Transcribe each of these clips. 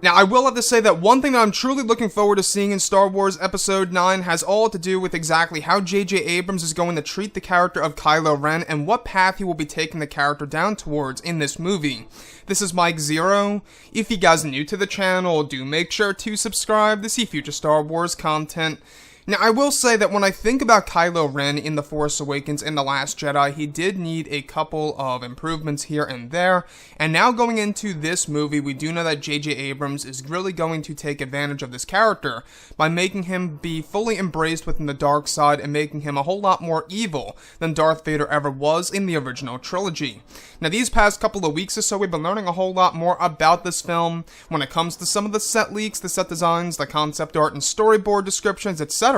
Now, I will have to say that one thing that I'm truly looking forward to seeing in Star Wars Episode 9 has all to do with exactly how J.J. Abrams is going to treat the character of Kylo Ren and what path he will be taking the character down towards in this movie. This is Mike Zero. If you guys are new to the channel, do make sure to subscribe to see future Star Wars content. Now, I will say that when I think about Kylo Ren in The Force Awakens and The Last Jedi, he did need a couple of improvements here and there, and now going into this movie, we do know that J.J. Abrams is really going to take advantage of this character by making him be fully embraced within the dark side and making him a whole lot more evil than Darth Vader ever was in the original trilogy. Now, these past couple of weeks or so, we've been learning a whole lot more about this film when it comes to some of the set leaks, the set designs, the concept art, and storyboard descriptions, etc.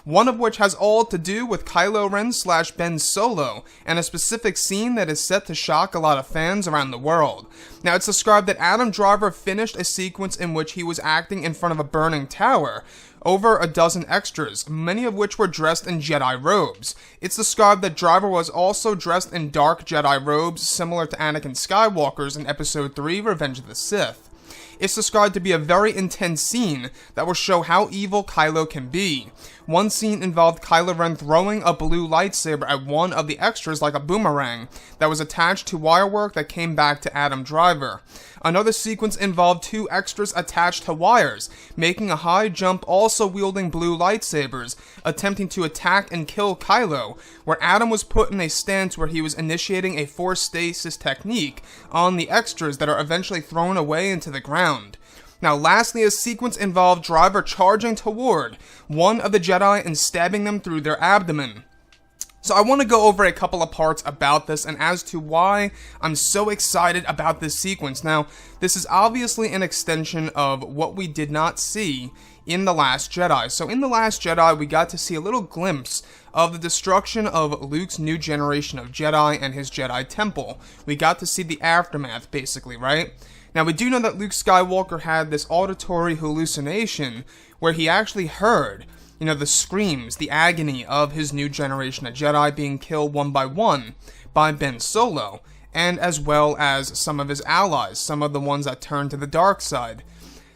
One of which has all to do with Kylo Ren / Ben Solo, and a specific scene that is set to shock a lot of fans around the world. Now, it's described that Adam Driver finished a sequence in which he was acting in front of a burning tower, over a dozen extras, many of which were dressed in Jedi robes. It's described that Driver was also dressed in dark Jedi robes, similar to Anakin Skywalker's in Episode 3, Revenge of the Sith. It's described to be a very intense scene that will show how evil Kylo can be. One scene involved Kylo Ren throwing a blue lightsaber at one of the extras like a boomerang that was attached to wirework that came back to Adam Driver. Another sequence involved two extras attached to wires, making a high jump also wielding blue lightsabers, attempting to attack and kill Kylo, where Adam was put in a stance where he was initiating a force stasis technique on the extras that are eventually thrown away into the ground. Now, lastly, a sequence involved Driver charging toward one of the Jedi and stabbing them through their abdomen. So I want to go over a couple of parts about this and as to why I'm so excited about this sequence. Now, this is obviously an extension of what we did not see in The Last Jedi. So in The Last Jedi, we got to see a little glimpse of the destruction of Luke's new generation of Jedi and his Jedi temple. We got to see the aftermath, basically, right? Now, we do know that Luke Skywalker had this auditory hallucination where he actually heard, the screams, the agony of his new generation of Jedi being killed one by Ben Solo, and as well as some of his allies, some of the ones that turned to the dark side.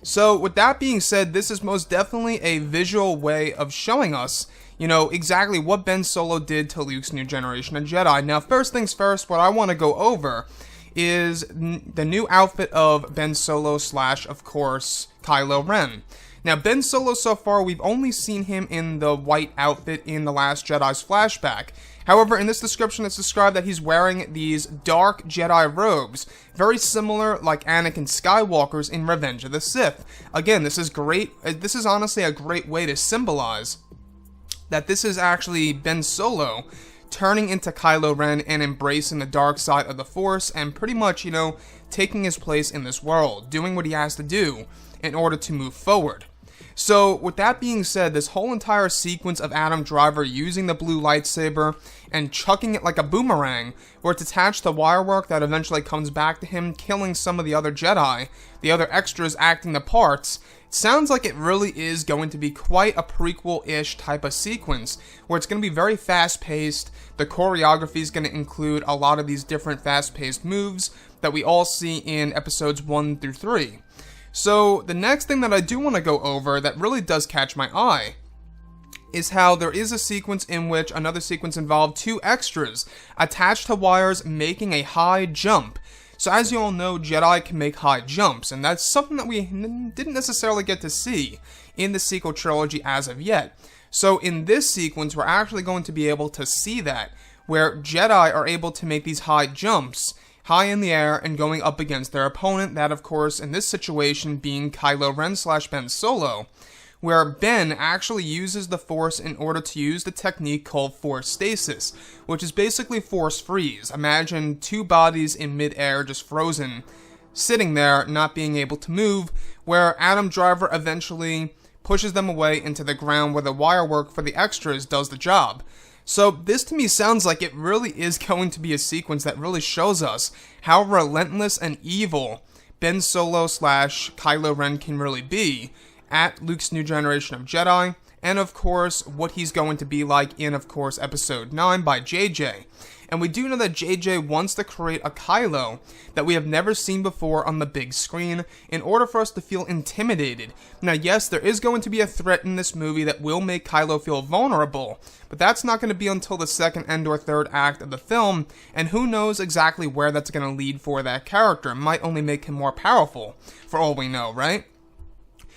So, with that being said, this is most definitely a visual way of showing us, exactly what Ben Solo did to Luke's new generation of Jedi. Now, first things first, what I want to go over is the new outfit of Ben Solo / of course, Kylo Ren. Now, Ben Solo so far, we've only seen him in the white outfit in The Last Jedi's flashback. However, in this description, it's described that he's wearing these dark Jedi robes, very similar like Anakin Skywalker's in Revenge of the Sith. Again, this is great. This is honestly a great way to symbolize that this is actually Ben Solo turning into Kylo Ren and embracing the dark side of the Force and pretty much, taking his place in this world, doing what he has to do in order to move forward. So, with that being said, this whole entire sequence of Adam Driver using the blue lightsaber and chucking it like a boomerang, where it's attached to wirework that eventually comes back to him, killing some of the other Jedi, the other extras acting the parts, it sounds like it really is going to be quite a prequel-ish type of sequence, where it's going to be very fast-paced. The choreography is going to include a lot of these different fast-paced moves that we all see in episodes 1 through 3. So, the next thing that I do want to go over that really does catch my eye is how there is a sequence in which another sequence involved two extras attached to wires making a high jump. So as you all know, Jedi can make high jumps, and that's something that we didn't necessarily get to see in the sequel trilogy as of yet. So in this sequence, we're actually going to be able to see that, where Jedi are able to make these high jumps high in the air and going up against their opponent, that of course in this situation being Kylo Ren / Ben Solo, where Ben actually uses the Force in order to use the technique called force stasis, which is basically force freeze. Imagine two bodies in mid-air just frozen, sitting there, not being able to move, where Adam Driver eventually pushes them away into the ground where the wirework for the extras does the job. So this to me sounds like it really is going to be a sequence that really shows us how relentless and evil Ben Solo / Kylo Ren can really be at Luke's new generation of Jedi, and of course, what he's going to be like in, of course, Episode 9 by JJ. And we do know that JJ wants to create a Kylo that we have never seen before on the big screen in order for us to feel intimidated. Now, yes, there is going to be a threat in this movie that will make Kylo feel vulnerable, but that's not going to be until the second and or third act of the film, and who knows exactly where that's going to lead for that character. It might only make him more powerful, for all we know, right?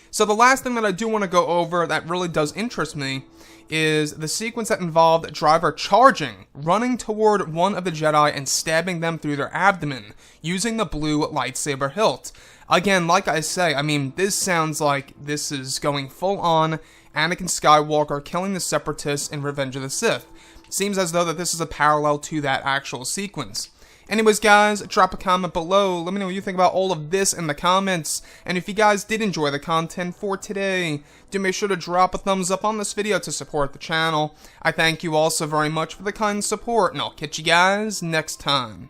So the last thing that I do want to go over that really does interest me is the sequence that involved Driver charging, running toward one of the Jedi and stabbing them through their abdomen, using the blue lightsaber hilt. Again, like I say, I mean, this sounds like this is going full on Anakin Skywalker killing the Separatists in Revenge of the Sith. Seems as though that this is a parallel to that actual sequence. Anyways, guys, drop a comment below. Let me know what you think about all of this in the comments. And if you guys did enjoy the content for today, do make sure to drop a thumbs up on this video to support the channel. I thank you all so very much for the kind support, and I'll catch you guys next time.